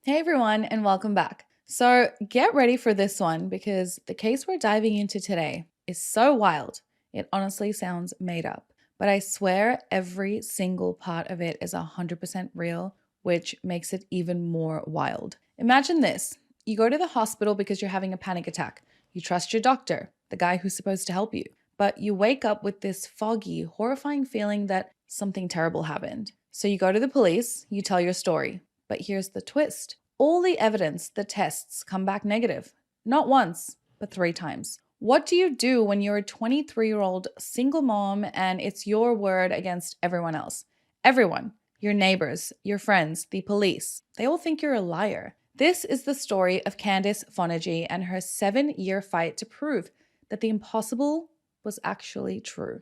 Hey everyone, and welcome back. So, get ready for this one because the case we're diving into today is so wild. It honestly sounds made up, but I swear every single part of it is 100% real, which makes it even more wild. Imagine this: you go to the hospital because you're having a panic attack. You trust your doctor, the guy who's supposed to help you, but you wake up with this foggy, horrifying feeling that something terrible happened. So, you go to the police, you tell your story. But here's the twist: all the evidence, the tests come back negative. Not once, but 3 times. What do you do when you're a 23-year-old single mom and it's your word against everyone else? Everyone, your neighbors, your friends, the police, they all think you're a liar. This is the story of Candice Fonagy and her 7-year fight to prove that the impossible was actually true.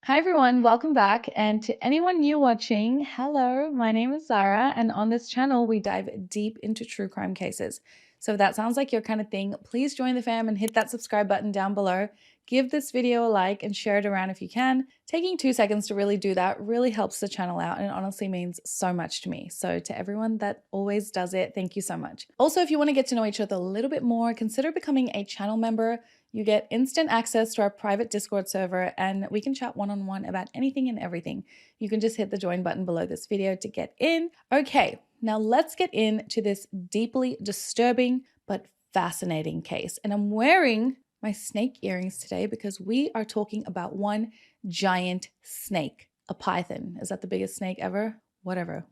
Hi everyone, welcome back. And to anyone new watching, hello, my name is Zara, and on this channel we dive deep into true crime cases. So if that sounds like your kind of thing, please join the fam and hit that subscribe button down below. Give this video a like and share it around if you can. Taking 2 seconds to really do that really helps the channel out and it honestly means so much to me. So to everyone that always does it, thank you so much. Also, if you want to get to know each other a little bit more, consider becoming a channel member. You get instant access to our private Discord server and we can chat one-on-one about anything and everything. You can just hit the join button below this video to get in. Okay, now let's get into this deeply disturbing but fascinating case. And I'm wearing my snake earrings today because we are talking about one giant snake, a python. Is that the biggest snake ever? Whatever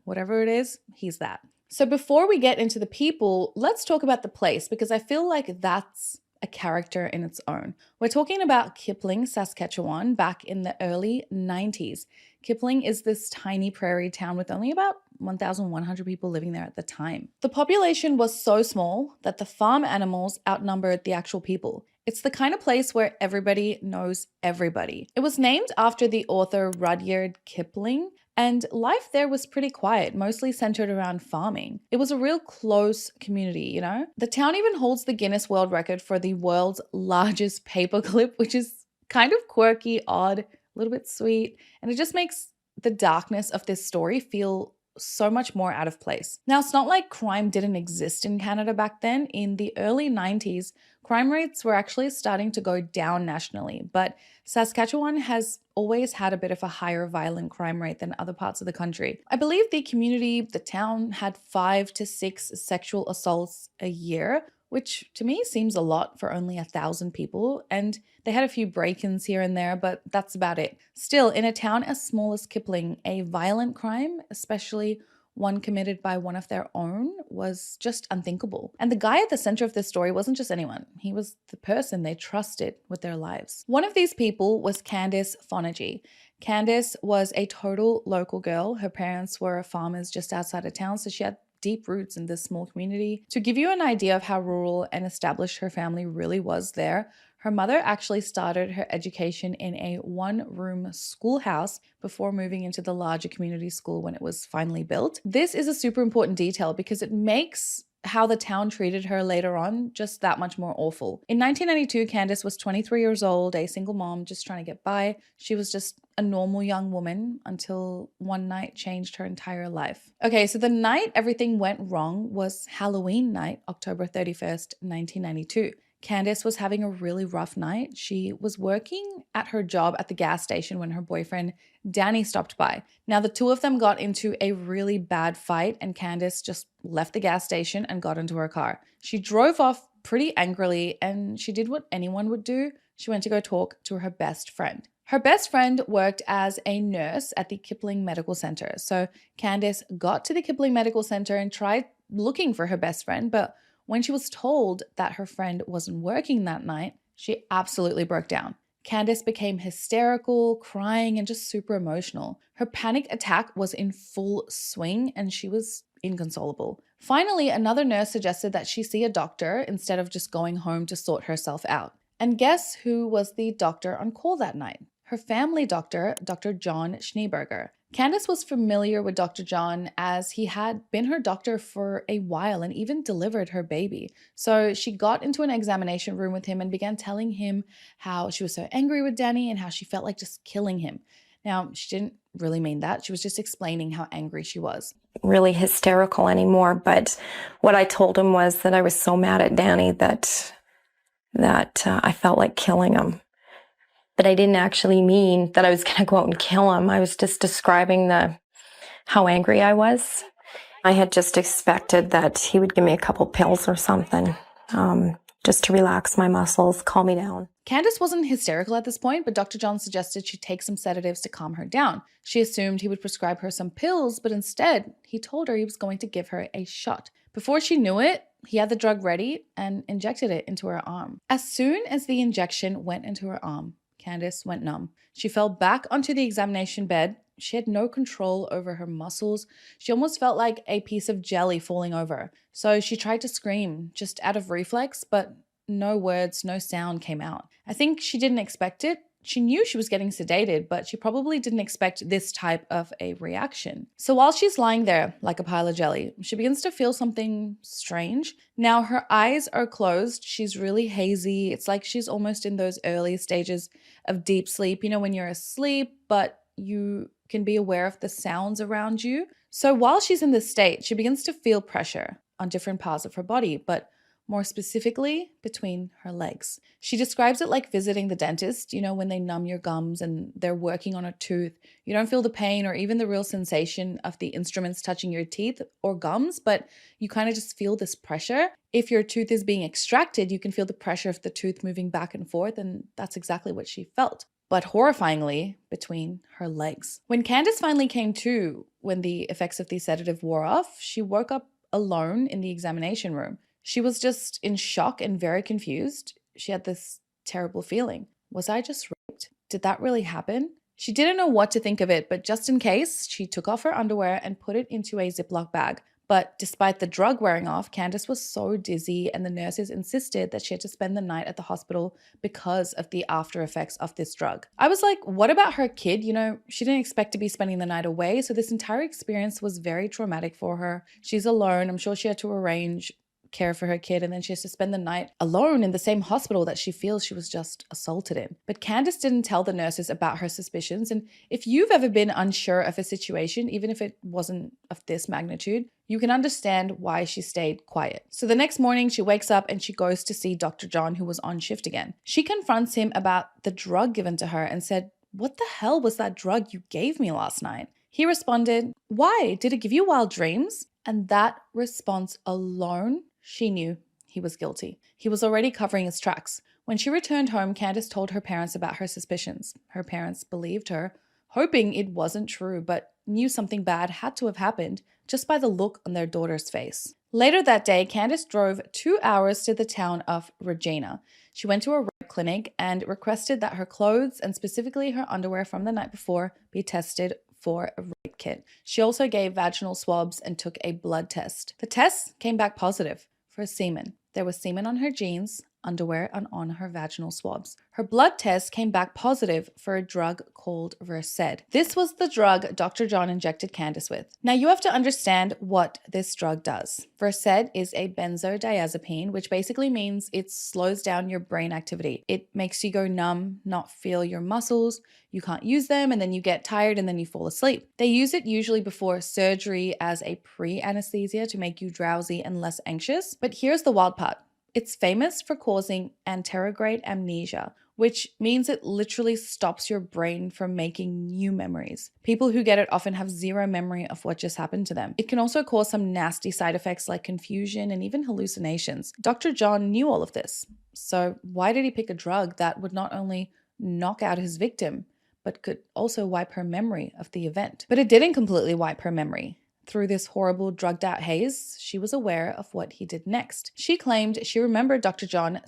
it is, he's that. So before we get into the people, let's talk about the place because I feel like that's a character in its own. We're talking about Kipling, Saskatchewan, back in the early 90s. Kipling is this tiny prairie town with only about 1,100 people living there at the time. The population was so small that the farm animals outnumbered the actual people. It's the kind of place where everybody knows everybody. It was named after the author Rudyard Kipling, and life there was pretty quiet, mostly centered around farming. It was a real close community, you know? The town even holds the Guinness World Record for the world's largest paperclip, which is kind of quirky, odd, a little bit sweet, and it just makes the darkness of this story feel so much more out of place. Now, it's not like crime didn't exist in Canada back then. In the early 90s, crime rates were actually starting to go down nationally, but Saskatchewan has always had a bit of a higher violent crime rate than other parts of the country. I believe the community, the town, had 5 to 6 sexual assaults a year, which to me seems a lot for only 1,000 people. And they had a few break-ins here and there, but that's about it. Still, in a town as small as Kipling, a violent crime, especially one committed by one of their own, was just unthinkable. And the guy at the center of this story wasn't just anyone. He was the person they trusted with their lives. One of these people was Candice Fonagy. Candice was a total local girl. Her parents were farmers just outside of town, so she had deep roots in this small community. To give you an idea of how rural and established her family really was there, her mother actually started her education in a one-room schoolhouse before moving into the larger community school when it was finally built. This is a super important detail because it makes how the town treated her later on just that much more awful. In 1992, Candice was 23 years old, a single mom just trying to get by. She was just a normal young woman until one night changed her entire life. Okay, so the night everything went wrong was Halloween night, October 31st, 1992. Candice was having a really rough night. She was working at her job at the gas station when her boyfriend Danny stopped by. Now, the two of them got into a really bad fight, and Candice just left the gas station and got into her car. She drove off pretty angrily, and she did what anyone would do. She went to go talk to her best friend. Her best friend worked as a nurse at the Kipling Medical Center. So Candice got to the Kipling Medical Center and tried looking for her best friend, but when she was told that her friend wasn't working that night, she absolutely broke down. Candice became hysterical, crying, and just super emotional. Her panic attack was in full swing and she was inconsolable. Finally, another nurse suggested that she see a doctor instead of just going home to sort herself out. And guess who was the doctor on call that night? Her family doctor, Dr. John Schneeberger. Candace was familiar with Dr. John as he had been her doctor for a while and even delivered her baby. So she got into an examination room with him and began telling him how she was so angry with Danny and how she felt like just killing him. Now, she didn't really mean that. She was just explaining how angry she was. Really hysterical anymore, but what I told him was that I was so mad at Danny that I felt like killing him. But I didn't actually mean that I was going to go out and kill him. I was just describing how angry I was. I had just expected that he would give me a couple pills or something, just to relax my muscles, calm me down. Candace wasn't hysterical at this point, but Dr. John suggested she take some sedatives to calm her down. She assumed he would prescribe her some pills, but instead, he told her he was going to give her a shot. Before she knew it, he had the drug ready and injected it into her arm. As soon as the injection went into her arm, Candace went numb. She fell back onto the examination bed. She had no control over her muscles. She almost felt like a piece of jelly falling over. So she tried to scream, just out of reflex, but no words, no sound came out. I think she didn't expect it. She knew she was getting sedated, but she probably didn't expect this type of a reaction. So while she's lying there like a pile of jelly, she begins to feel something strange. Now her eyes are closed. She's really hazy. It's like she's almost in those early stages of deep sleep, when you're asleep, but you can be aware of the sounds around you. So while she's in this state, she begins to feel pressure on different parts of her body, but more specifically between her legs. She describes it like visiting the dentist, when they numb your gums and they're working on a tooth. You don't feel the pain or even the real sensation of the instruments touching your teeth or gums, but you kind of just feel this pressure. If your tooth is being extracted, you can feel the pressure of the tooth moving back and forth, and that's exactly what she felt. But horrifyingly, between her legs. When Candace finally came to, when the effects of the sedative wore off, she woke up alone in the examination room. She was just in shock and very confused. She had this terrible feeling. Was I just raped? Did that really happen? She didn't know what to think of it, but just in case, she took off her underwear and put it into a Ziploc bag. But despite the drug wearing off, Candace was so dizzy and the nurses insisted that she had to spend the night at the hospital because of the after effects of this drug. I was like, what about her kid? She didn't expect to be spending the night away, so this entire experience was very traumatic for her. She's alone. I'm sure she had to arrange care for her kid, and then she has to spend the night alone in the same hospital that she feels she was just assaulted in. But Candace didn't tell the nurses about her suspicions, and if you've ever been unsure of a situation, even if it wasn't of this magnitude, you can understand why she stayed quiet. So the next morning, she wakes up and she goes to see Dr. John, who was on shift again. She confronts him about the drug given to her and said, "What the hell was that drug you gave me last night?" He responded, "Why? Did it give you wild dreams?" And that response alone, she knew he was guilty. He was already covering his tracks. When she returned home, Candace told her parents about her suspicions. Her parents believed her, hoping it wasn't true, but knew something bad had to have happened just by the look on their daughter's face. Later that day, Candace drove 2 hours to the town of Regina. She went to a rape clinic and requested that her clothes, and specifically her underwear from the night before, be tested for a rape kit. She also gave vaginal swabs and took a blood test. The tests came back positive for semen. There was semen on her jeans, underwear, and on her vaginal swabs. Her blood test came back positive for a drug called Versed. This was the drug Dr. John injected Candace with. Now you have to understand what this drug does. Versed is a benzodiazepine, which basically means it slows down your brain activity. It makes you go numb, not feel your muscles. You can't use them, and then you get tired and then you fall asleep. They use it usually before surgery as a pre-anesthesia to make you drowsy and less anxious. But here's the wild part. It's famous for causing anterograde amnesia, which means it literally stops your brain from making new memories. People who get it often have zero memory of what just happened to them. It can also cause some nasty side effects like confusion and even hallucinations. Dr. John knew all of this. So why did he pick a drug that would not only knock out his victim, but could also wipe her memory of the event? But it didn't completely wipe her memory. Through this horrible drugged out haze, she was aware of what he did next. She claimed she remembered Dr. John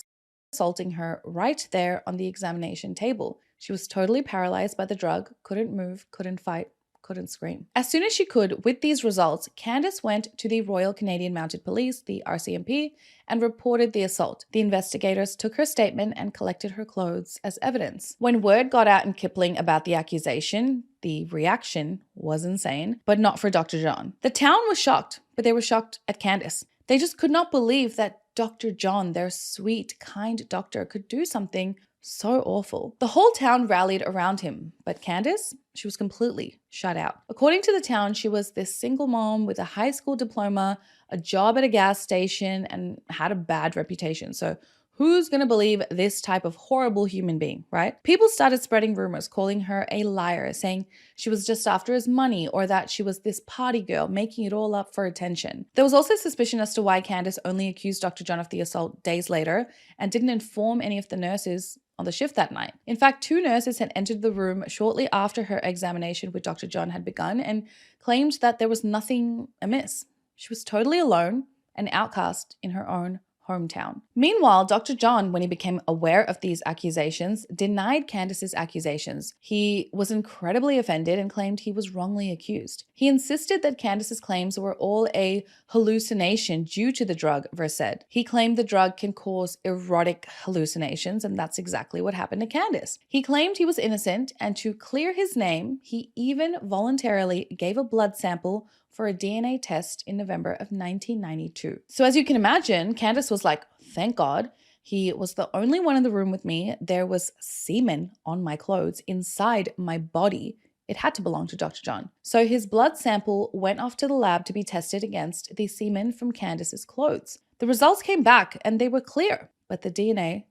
assaulting her right there on the examination table. She was totally paralyzed by the drug, couldn't move, couldn't fight, couldn't scream. As soon as she could, with these results, Candace went to the Royal Canadian Mounted Police, the RCMP, and reported the assault. The investigators took her statement and collected her clothes as evidence. When word got out in Kipling about the accusation, the reaction was insane, but not for Dr. John. The town was shocked, but they were shocked at Candace. They just could not believe that Dr. John, their sweet, kind doctor, could do something so awful. The whole town rallied around him, but Candace, she was completely shut out. According to the town, she was this single mom with a high school diploma, a job at a gas station, and had a bad reputation. So who's going to believe this type of horrible human being, right? People started spreading rumors, calling her a liar, saying she was just after his money or that she was this party girl, making it all up for attention. There was also suspicion as to why Candace only accused Dr. John of the assault days later and didn't inform any of the nurses on the shift that night. In fact, 2 nurses had entered the room shortly after her examination with Dr. John had begun and claimed that there was nothing amiss. She was totally alone, an outcast in her own hometown. Meanwhile, Dr. John, when he became aware of these accusations, denied Candace's accusations. He was incredibly offended and claimed he was wrongly accused. He insisted that Candace's claims were all a hallucination due to the drug, Versed. He claimed the drug can cause erotic hallucinations, and that's exactly what happened to Candace. He claimed he was innocent, and to clear his name, he even voluntarily gave a blood sample for a DNA test in November of 1992. So as you can imagine, Candace was like, thank God. He was the only one in the room with me. There was semen on my clothes inside my body. It had to belong to Dr. John. So his blood sample went off to the lab to be tested against the semen from Candace's clothes. The results came back and they were clear, but the DNA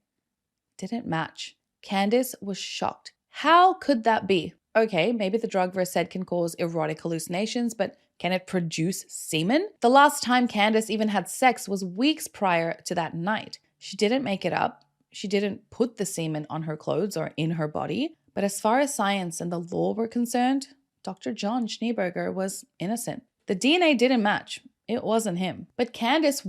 didn't match. Candace was shocked. How could that be? Okay, maybe the drug Versed can cause erotic hallucinations, but can it produce semen? The last time Candace even had sex was weeks prior to that night. She didn't make it up. She didn't put the semen on her clothes or in her body. But as far as science and the law were concerned, Dr. John Schneeberger was innocent. The DNA didn't match. It wasn't him. But Candace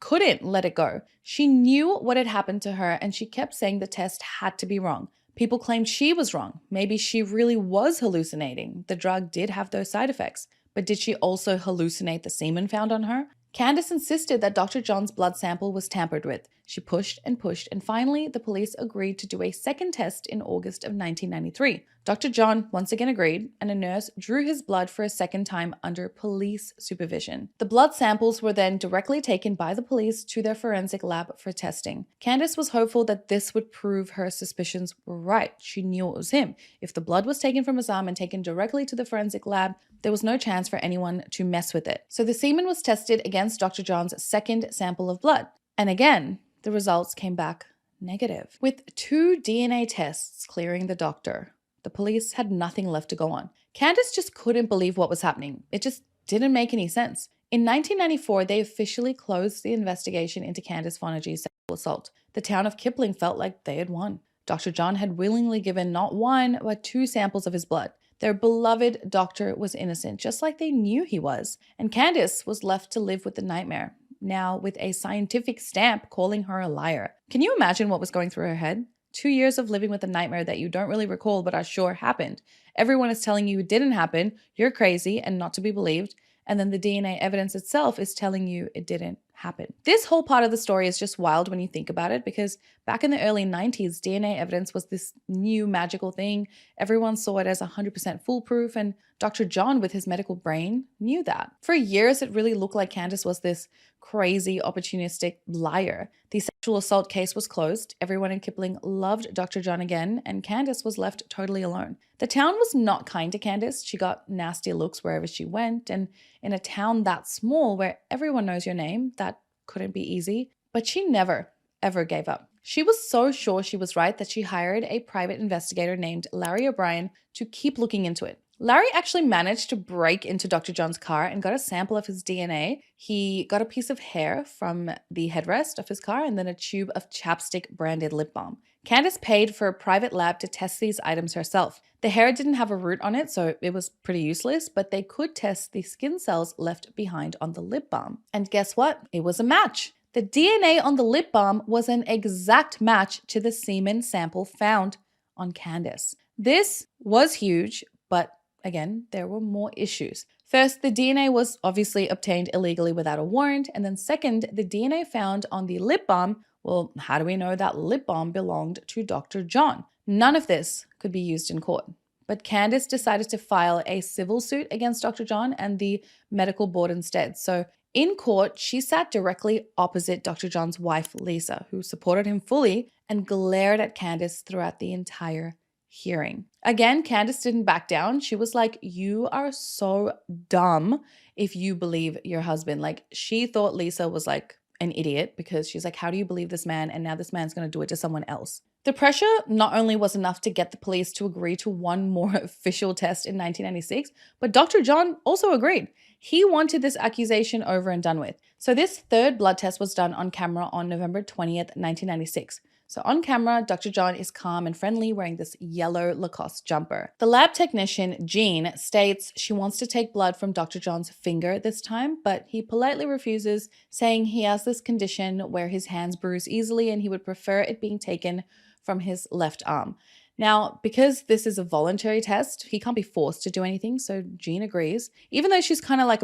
couldn't let it go. She knew what had happened to her and she kept saying the test had to be wrong. People claimed she was wrong. Maybe she really was hallucinating. The drug did have those side effects. But did she also hallucinate the semen found on her? Candace insisted that Dr. John's blood sample was tampered with. She pushed, and finally the police agreed to do a second test in August of 1993. Dr. John once again agreed, and a nurse drew his blood for a second time under police supervision. The blood samples were then directly taken by the police to their forensic lab for testing. Candace was hopeful that this would prove her suspicions were right. She knew it was him. If the blood was taken from his arm and taken directly to the forensic lab, there was no chance for anyone to mess with it. So the semen was tested against Dr. John's second sample of blood. And again, the results came back negative. With 2 DNA tests clearing the doctor, the police had nothing left to go on. Candace just couldn't believe what was happening. It just didn't make any sense. In 1994, they officially closed the investigation into Candace Fonagy's sexual assault. The town of Kipling felt like they had won. Dr. John had willingly given not 1, but 2 samples of his blood. Their beloved doctor was innocent, just like they knew he was. And Candace was left to live with the nightmare, now with a scientific stamp calling her a liar. Can you imagine what was going through her head? 2 years of living with a nightmare that you don't really recall but are sure happened. Everyone is telling you it didn't happen, you're crazy and not to be believed, and then the DNA evidence itself is telling you it didn't happen. This whole part of the story is just wild when you think about it, because back in the early 90s, DNA evidence was this new magical thing. Everyone saw it as 100% foolproof, and Dr. John, with his medical brain, knew that. For years, it really looked like Candace was this crazy, opportunistic liar. The sexual assault case was closed. Everyone in Kipling loved Dr. John again, and Candace was left totally alone. The town was not kind to Candace. She got nasty looks wherever she went, and in a town that small where everyone knows your name, that couldn't be easy. But she never, ever gave up. She was so sure she was right that she hired a private investigator named Larry O'Brien to keep looking into it. Larry actually managed to break into Dr. John's car and got a sample of his DNA. He got a piece of hair from the headrest of his car and then a tube of chapstick branded lip balm. Candace paid for a private lab to test these items herself. The hair didn't have a root on it, so it was pretty useless, but they could test the skin cells left behind on the lip balm. And guess what? It was a match. The DNA on the lip balm was an exact match to the semen sample found on Candace. This was huge, but again, there were more issues. First, the DNA was obviously obtained illegally without a warrant. And then second, the DNA found on the lip balm, well, how do we know that lip balm belonged to Dr. John? None of this could be used in court. But Candace decided to file a civil suit against Dr. John and the medical board instead. So in court, she sat directly opposite Dr. John's wife, Lisa, who supported him fully and glared at Candace throughout the entire hearing. Again, Candace didn't back down. She was like, you are so dumb if you believe your husband. Like, she thought Lisa was like an idiot because she's like, how do you believe this man? And now this man's going to do it to someone else. The pressure not only was enough to get the police to agree to one more official test in 1996, but Dr. John also agreed. He wanted this accusation over and done with. So this third blood test was done on camera on November 20th, 1996. So on camera, Dr. John is calm and friendly, wearing this yellow Lacoste jumper. The lab technician, Jean, states she wants to take blood from Dr. John's finger this time, but he politely refuses, saying he has this condition where his hands bruise easily and he would prefer it being taken from his left arm. Now, because this is a voluntary test, he can't be forced to do anything, so Jean agrees. Even though she's kind of like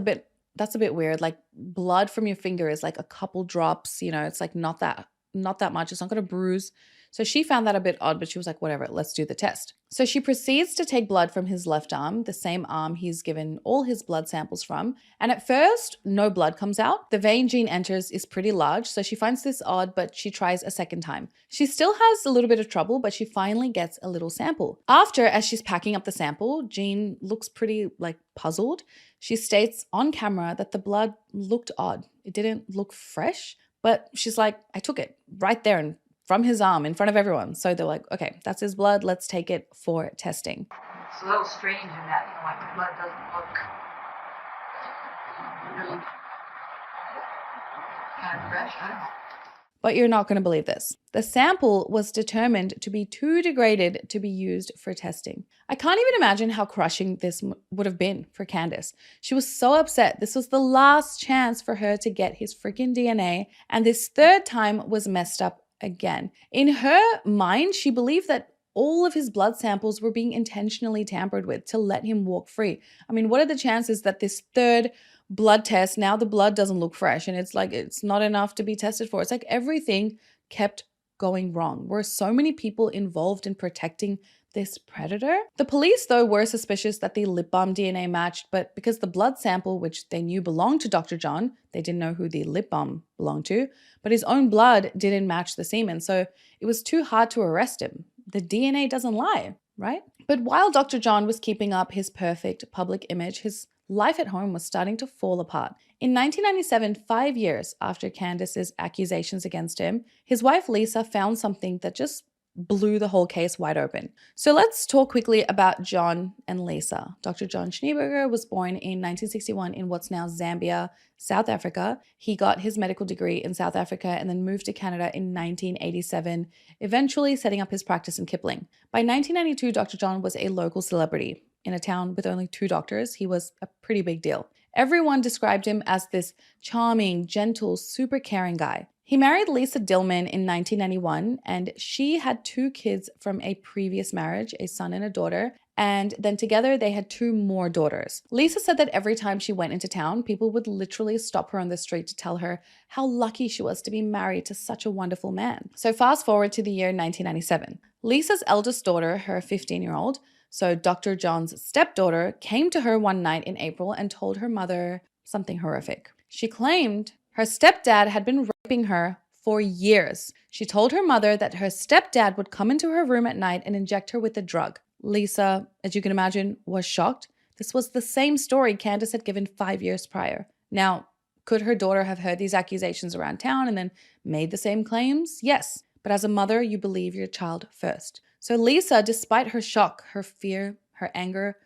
that's a bit weird. Like, blood from your finger is like a couple drops, it's like not that much. It's not going to bruise. So she found that a bit odd, but she was like, whatever, let's do the test. So she proceeds to take blood from his left arm, the same arm he's given all his blood samples from. And at first, no blood comes out. The vein Jean enters is pretty large, so she finds this odd, but she tries a second time. She still has a little bit of trouble, but she finally gets a little sample. After, as she's packing up the sample, Jean looks pretty puzzled. She states on camera that the blood looked odd. It didn't look fresh. But she's like, I took it right there and from his arm in front of everyone. So they're like, okay, that's his blood. Let's take it for testing. It's a little strange in that, the blood doesn't look really kind of fresh. I don't know. But you're not going to believe this. The sample was determined to be too degraded to be used for testing. I can't even imagine how crushing this would have been for Candace. She was so upset. This was the last chance for her to get his freaking DNA, and this third time was messed up again. In her mind, she believed that all of his blood samples were being intentionally tampered with to let him walk free. I mean, what are the chances that this third blood test, now the blood doesn't look fresh and it's not enough to be tested for? It's like everything kept going wrong. Were so many people involved in protecting this predator? The police, though, were suspicious that the lip balm DNA matched, but because the blood sample, which they knew belonged to Dr. John, they didn't know who the lip balm belonged to, but his own blood didn't match the semen, so it was too hard to arrest him. The DNA doesn't lie, right? But while Dr. John was keeping up his perfect public image, his life at home was starting to fall apart. In 1997, 5 years after Candace's accusations against him, his wife Lisa found something that just blew the whole case wide open. So let's talk quickly about John and Lisa. Dr. John Schneeberger was born in 1961 in what's now Zambia, South Africa. He got his medical degree in South Africa and then moved to Canada in 1987, eventually setting up his practice in Kipling. By 1992, Dr. John was a local celebrity. In a town with only 2 doctors, he was a pretty big deal. Everyone described him as this charming, gentle, super caring guy. He married Lisa Dillman in 1991, and she had 2 kids from a previous marriage, a son and a daughter, and then together they had 2 more daughters. Lisa said that every time she went into town, people would literally stop her on the street to tell her how lucky she was to be married to such a wonderful man. So fast forward to the year 1997. Lisa's eldest daughter, her 15-year-old, so Dr. John's stepdaughter, came to her one night in April and told her mother something horrific. She claimed her stepdad had been raping her for years. She told her mother that her stepdad would come into her room at night and inject her with a drug. Lisa, as you can imagine, was shocked. This was the same story Candace had given 5 years prior. Now, could her daughter have heard these accusations around town and then made the same claims? Yes. But as a mother, you believe your child first. So Lisa, despite her shock, her fear, her anger,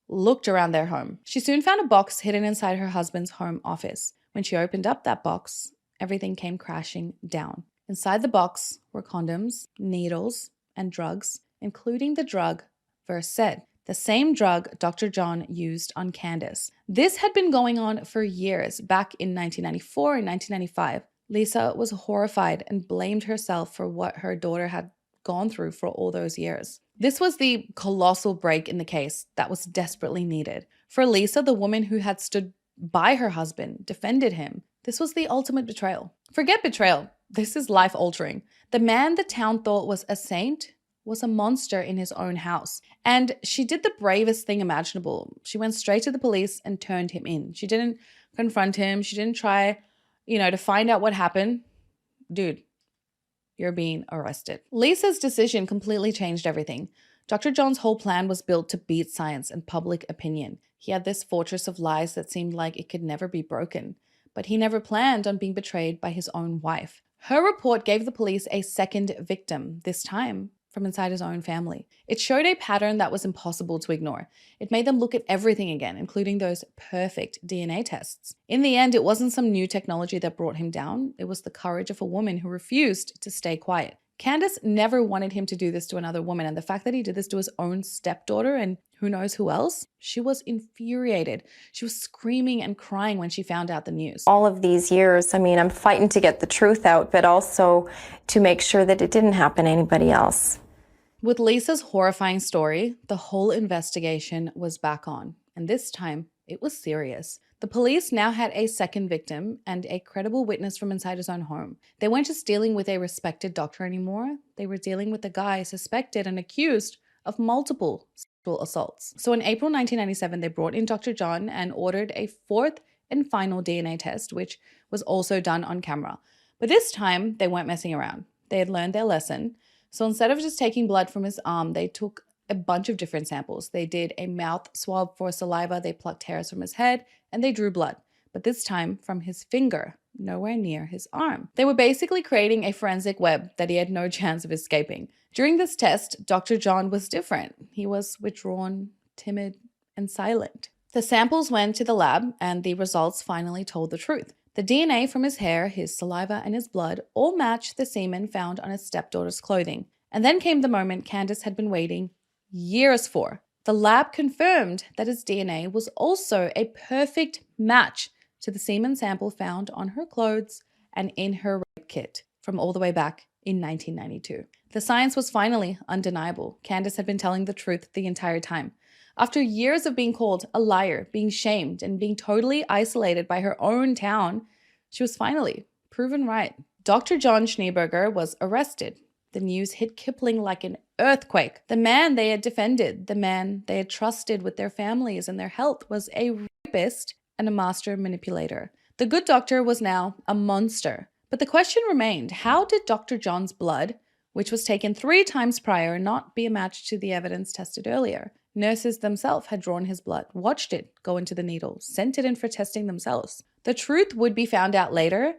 looked around their home. She soon found a box hidden inside her husband's home office. When she opened up that box, everything came crashing down. Inside the box were condoms, needles, and drugs, including the drug Versed, the same drug Dr. John used on Candace. This had been going on for years, back in 1994 and 1995. Lisa was horrified and blamed herself for what her daughter had gone through for all those years. This was the colossal break in the case that was desperately needed. For Lisa, the woman who had stood by her husband, defended him, this was the ultimate betrayal. Forget betrayal. This is life-altering. The man the town thought was a saint was a monster in his own house. And she did the bravest thing imaginable. She went straight to the police and turned him in. She didn't confront him. She didn't try, to find out what happened. Dude, you're being arrested. Lisa's decision completely changed everything. Dr. John's whole plan was built to beat science and public opinion. He had this fortress of lies that seemed like it could never be broken. But he never planned on being betrayed by his own wife. Her report gave the police a second victim, this time from inside his own family. It showed a pattern that was impossible to ignore. It made them look at everything again, including those perfect DNA tests. In the end, it wasn't some new technology that brought him down. It was the courage of a woman who refused to stay quiet. Candace never wanted him to do this to another woman, and the fact that he did this to his own stepdaughter and who knows who else, she was infuriated. She was screaming and crying when she found out the news. All of these years, I'm fighting to get the truth out, but also to make sure that it didn't happen to anybody else. With Lisa's horrifying story, the whole investigation was back on, and this time it was serious. The police now had a second victim and a credible witness from inside his own home. They weren't just dealing with a respected doctor anymore. They were dealing with a guy suspected and accused of multiple sexual assaults. So in April 1997, they brought in Dr. John and ordered a fourth and final DNA test, which was also done on camera. But this time, they weren't messing around. They had learned their lesson. So instead of just taking blood from his arm, they took a bunch of different samples. They did a mouth swab for saliva, they plucked hairs from his head, and they drew blood. But this time from his finger, nowhere near his arm. They were basically creating a forensic web that he had no chance of escaping. During this test, Dr. John was different. He was withdrawn, timid, and silent. The samples went to the lab, and the results finally told the truth. The DNA from his hair, his saliva, and his blood all matched the semen found on his stepdaughter's clothing. And then came the moment Candace had been waiting years for. The lab confirmed that his DNA was also a perfect match to the semen sample found on her clothes and in her rape kit from all the way back in 1992. The science was finally undeniable. Candace had been telling the truth the entire time. After years of being called a liar, being shamed, and being totally isolated by her own town, she was finally proven right. Dr. John Schneeberger was arrested. The news hit Kipling like an earthquake. The man they had defended, the man they had trusted with their families and their health, was a rapist and a master manipulator. The good doctor was now a monster. But the question remained, how did Dr. John's blood, which was taken 3 times prior, not be a match to the evidence tested earlier? Nurses themselves had drawn his blood, watched it go into the needle, sent it in for testing themselves. The truth would be found out later,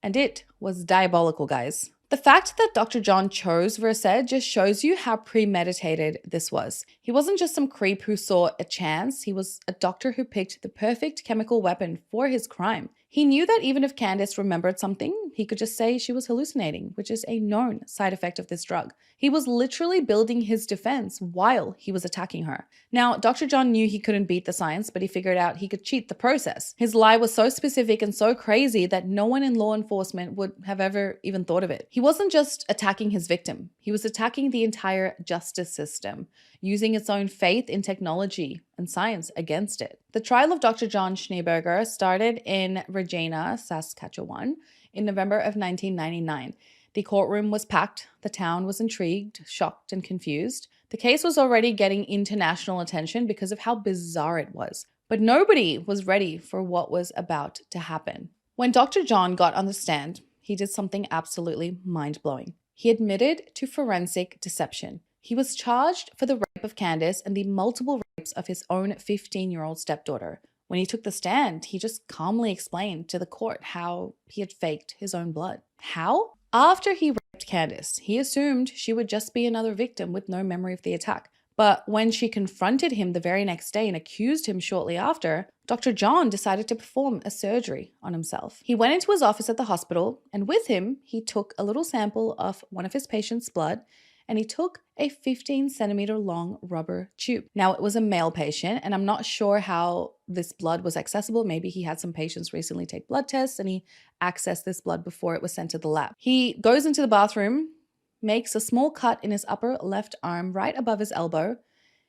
and it was diabolical, guys. The fact that Dr. John chose Versed just shows you how premeditated this was. He wasn't just some creep who saw a chance. He was a doctor who picked the perfect chemical weapon for his crime. He knew that even if Candace remembered something, he could just say she was hallucinating, which is a known side effect of this drug. He was literally building his defense while he was attacking her. Now, Dr. John knew he couldn't beat the science, but he figured out he could cheat the process. His lie was so specific and so crazy that no one in law enforcement would have ever even thought of it. He wasn't just attacking his victim. He was attacking the entire justice system, using its own faith in technology and science against it. The trial of Dr. John Schneeberger started in Regina, Saskatchewan, in November of 1999. The courtroom was packed. The town was intrigued, shocked, and confused. The case was already getting international attention because of how bizarre it was. But nobody was ready for what was about to happen. When Dr. John got on the stand, he did something absolutely mind-blowing. He admitted to forensic deception. He was charged for the rape of Candace and the multiple rapes of his own 15-year-old stepdaughter. When he took the stand, he just calmly explained to the court how he had faked his own blood. How? After he raped Candace, he assumed she would just be another victim with no memory of the attack. But when she confronted him the very next day and accused him shortly after, Dr. John decided to perform a surgery on himself. He went into his office at the hospital, and with him, he took a little sample of one of his patient's blood, and he took a 15-centimeter long rubber tube. Now, it was a male patient, and I'm not sure how this blood was accessible. Maybe he had some patients recently take blood tests, and he accessed this blood before it was sent to the lab. He goes into the bathroom, makes a small cut in his upper left arm right above his elbow.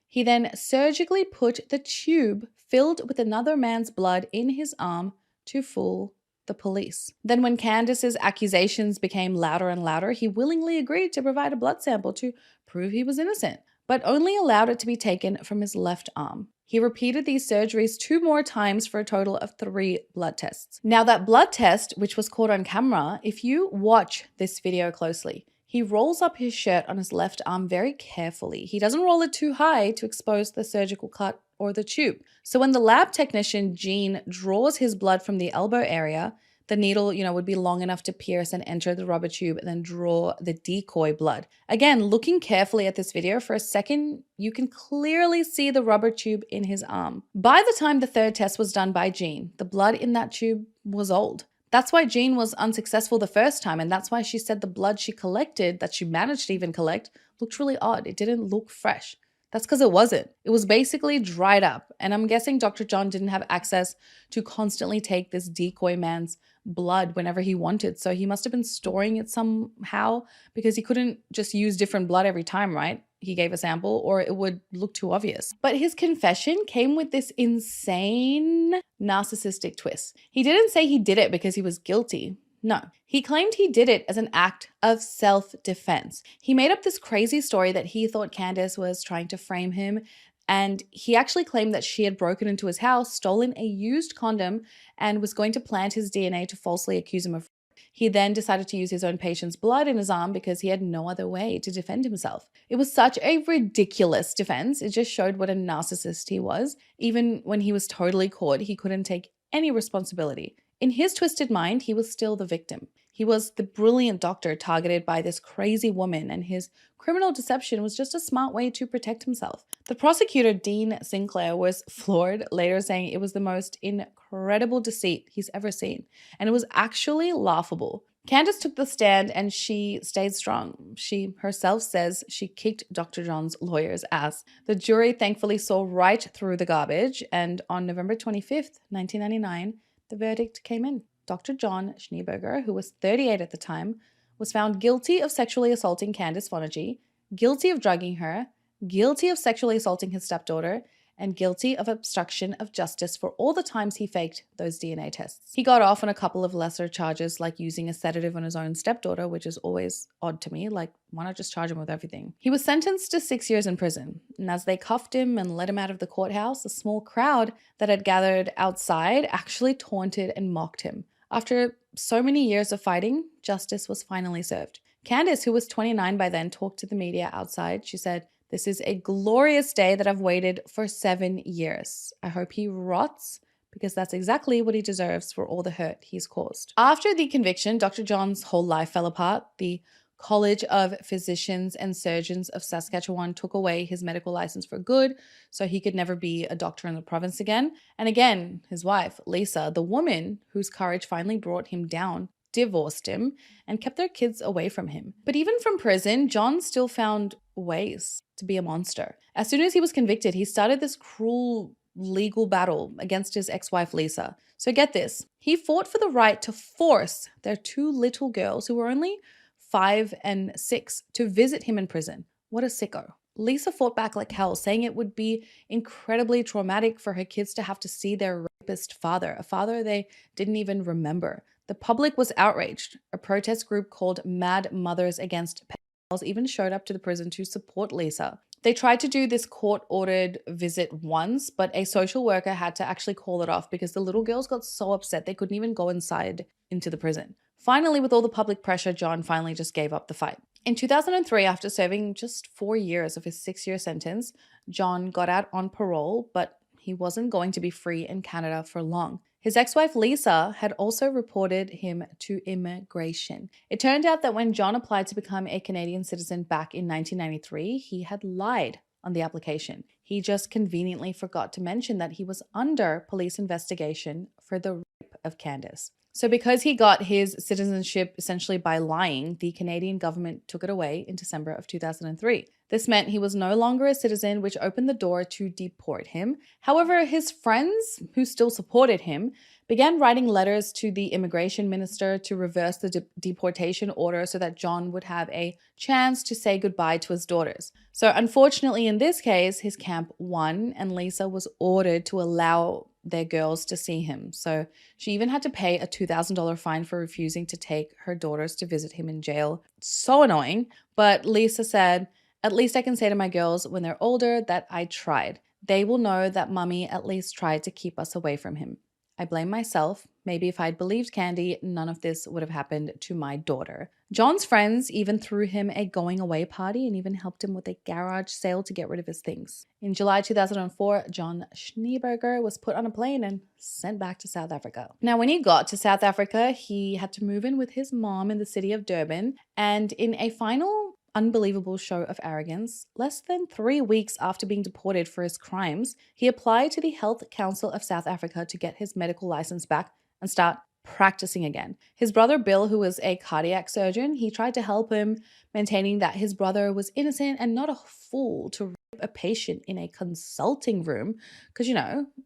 He then surgically put the tube filled with another man's blood in his arm to fool the police. Then when Candace's accusations became louder and louder, he willingly agreed to provide a blood sample to prove he was innocent, but only allowed it to be taken from his left arm. He repeated these surgeries 2 more times for a total of 3 blood tests. Now that blood test, which was caught on camera, if you watch this video closely, he rolls up his shirt on his left arm very carefully. He doesn't roll it too high to expose the surgical cut or the tube. So when the lab technician, Jean, draws his blood from the elbow area, the needle, would be long enough to pierce and enter the rubber tube and then draw the decoy blood. Again, looking carefully at this video for a second, you can clearly see the rubber tube in his arm. By the time the 3rd test was done by Jean, the blood in that tube was old. That's why Jean was unsuccessful the first time, and that's why she said the blood she collected, that she managed to even collect, looked really odd. It didn't look fresh. That's because it wasn't. It was basically dried up, and I'm guessing Dr. John didn't have access to constantly take this decoy man's blood whenever he wanted, so he must have been storing it somehow because he couldn't just use different blood every time, right? He gave a sample, or it would look too obvious. But his confession came with this insane narcissistic twist. He didn't say he did it because he was guilty. No, he claimed he did it as an act of self-defense. He made up this crazy story that he thought Candace was trying to frame him, and he actually claimed that she had broken into his house, stolen a used condom, and was going to plant his DNA to falsely accuse him of. He then decided to use his own patient's blood in his arm because he had no other way to defend himself. It was such a ridiculous defense. It just showed what a narcissist he was. Even when he was totally caught, he couldn't take any responsibility. In his twisted mind, he was still the victim. He was the brilliant doctor targeted by this crazy woman, and his criminal deception was just a smart way to protect himself. The prosecutor, Dean Sinclair, was floored, later saying it was the most incredible deceit he's ever seen, and it was actually laughable. Candace took the stand and she stayed strong. She herself says she kicked Dr. John's lawyer's ass. The jury thankfully saw right through the garbage, and on November 25th, 1999, the verdict came in. Dr. John Schneeberger, who was 38 at the time, was found guilty of sexually assaulting Candace Fonagy, guilty of drugging her, guilty of sexually assaulting his stepdaughter, and guilty of obstruction of justice for all the times he faked those DNA tests. He got off on a couple of lesser charges, like using a sedative on his own stepdaughter, which is always odd to me. Like, why not just charge him with everything? He was sentenced to 6 years in prison, and as they cuffed him and let him out of the courthouse, a small crowd that had gathered outside actually taunted and mocked him. After so many years of fighting, justice was finally served. Candace, who was 29 by then, talked to the media outside. She said, "This is a glorious day that I've waited for 7 years. I hope he rots because that's exactly what he deserves for all the hurt he's caused." After the conviction, Dr. John's whole life fell apart. The College of Physicians and Surgeons of Saskatchewan took away his medical license for good, so he could never be a doctor in the province again. And again, his wife, Lisa, the woman whose courage finally brought him down, divorced him and kept their kids away from him. But even from prison, John still found ways to be a monster. As soon as he was convicted, he started this cruel legal battle against his ex-wife Lisa. So get this, he fought for the right to force their 2 little girls, who were only 5 and 6, to visit him in prison. What a sicko. Lisa fought back like hell, saying it would be incredibly traumatic for her kids to have to see their rapist father, a father they didn't even remember. The public was outraged. A protest group called Mad Mothers Against Pedophiles even showed up to the prison to support Lisa. They tried to do this court-ordered visit once, but a social worker had to actually call it off because the little girls got so upset they couldn't even go inside into the prison. Finally, with all the public pressure, John finally just gave up the fight. In 2003, after serving just 4 years of his 6-year sentence, John got out on parole, but he wasn't going to be free in Canada for long. His ex-wife Lisa had also reported him to immigration. It turned out that when John applied to become a Canadian citizen back in 1993, he had lied on the application. He just conveniently forgot to mention that he was under police investigation for the rape of Candace. So because he got his citizenship essentially by lying, the Canadian government took it away in December of 2003. This meant he was no longer a citizen, which opened the door to deport him. However, his friends, who still supported him, began writing letters to the immigration minister to reverse the deportation order so that John would have a chance to say goodbye to his daughters. So unfortunately, in this case, his camp won, and Lisa was ordered to allow their girls to see him. So she even had to pay a $2,000 fine for refusing to take her daughters to visit him in jail. So annoying. But Lisa said, "At least I can say to my girls when they're older that I tried. They will know that Mummy at least tried to keep us away from him. I blame myself. Maybe if I'd believed Candy, none of this would have happened to my daughter." John's friends even threw him a going away party and even helped him with a garage sale to get rid of his things. In July 2004, John Schneeberger was put on a plane and sent back to South Africa. Now, when he got to South Africa, he had to move in with his mom in the city of Durban, and in a final unbelievable show of arrogance, less than 3 weeks after being deported for his crimes, he applied to the Health Council of South Africa to get his medical license back and start practicing again. His brother Bill, who was a cardiac surgeon, he tried to help him, maintaining that his brother was innocent and not a fool to rape a patient in a consulting room. Because,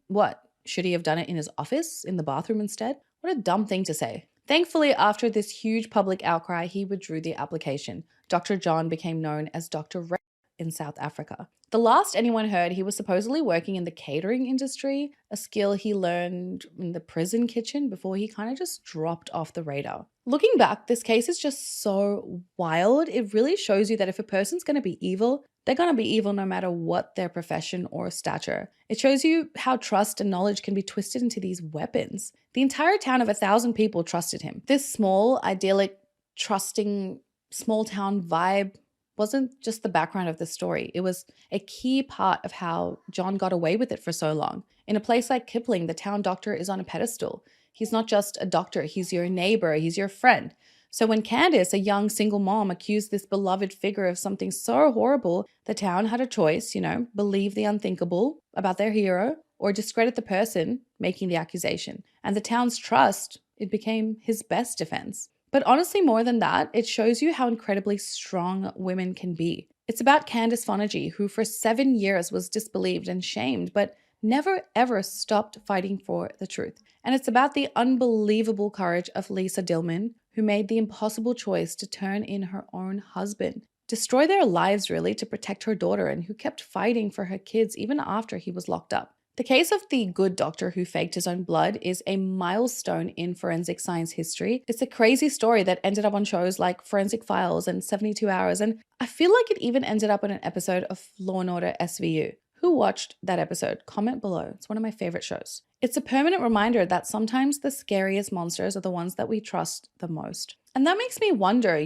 what? Should he have done it in his office, in the bathroom instead? What a dumb thing to say. Thankfully, after this huge public outcry, he withdrew the application. Dr. John became known as Dr. Rape in South Africa. The last anyone heard, he was supposedly working in the catering industry, a skill he learned in the prison kitchen before he kind of just dropped off the radar. Looking back, this case is just so wild. It really shows you that if a person's going to be evil, they're going to be evil no matter what their profession or stature. It shows you how trust and knowledge can be twisted into these weapons. The entire town of 1,000 people trusted him. This small, idyllic, trusting, small town vibe wasn't just the background of the story. It was a key part of how John got away with it for so long. In a place like Kipling, the town doctor is on a pedestal. He's not just a doctor, he's your neighbor, he's your friend. So when Candace, a young single mom, accused this beloved figure of something so horrible, the town had a choice, believe the unthinkable about their hero or discredit the person making the accusation. And the town's trust, it became his best defense. But honestly, more than that, it shows you how incredibly strong women can be. It's about Candace Fonagy, who for 7 years was disbelieved and shamed, but never ever stopped fighting for the truth. And it's about the unbelievable courage of Lisa Dillman, who made the impossible choice to turn in her own husband, destroy their lives really to protect her daughter, and who kept fighting for her kids even after he was locked up. The case of the good doctor who faked his own blood is a milestone in forensic science history. It's a crazy story that ended up on shows like Forensic Files and 72 Hours, and I feel like it even ended up on an episode of Law & Order SVU. Who watched that episode? Comment below. It's one of my favorite shows. It's a permanent reminder that sometimes the scariest monsters are the ones that we trust the most. And that makes me wonder,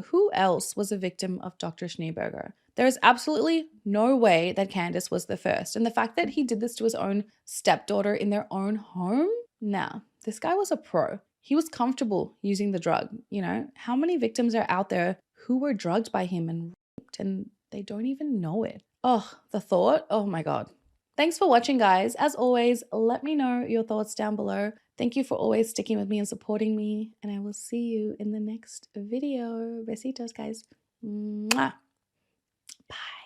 who else was a victim of Dr. Schneeberger? There is absolutely no way that Candace was the first. And the fact that he did this to his own stepdaughter in their own home? Nah, this guy was a pro. He was comfortable using the drug. How many victims are out there who were drugged by him and raped and they don't even know it? Oh, the thought. Oh my God. Thanks for watching, guys. As always, let me know your thoughts down below. Thank you for always sticking with me and supporting me. And I will see you in the next video. Besitos, guys. Mwah. Bye.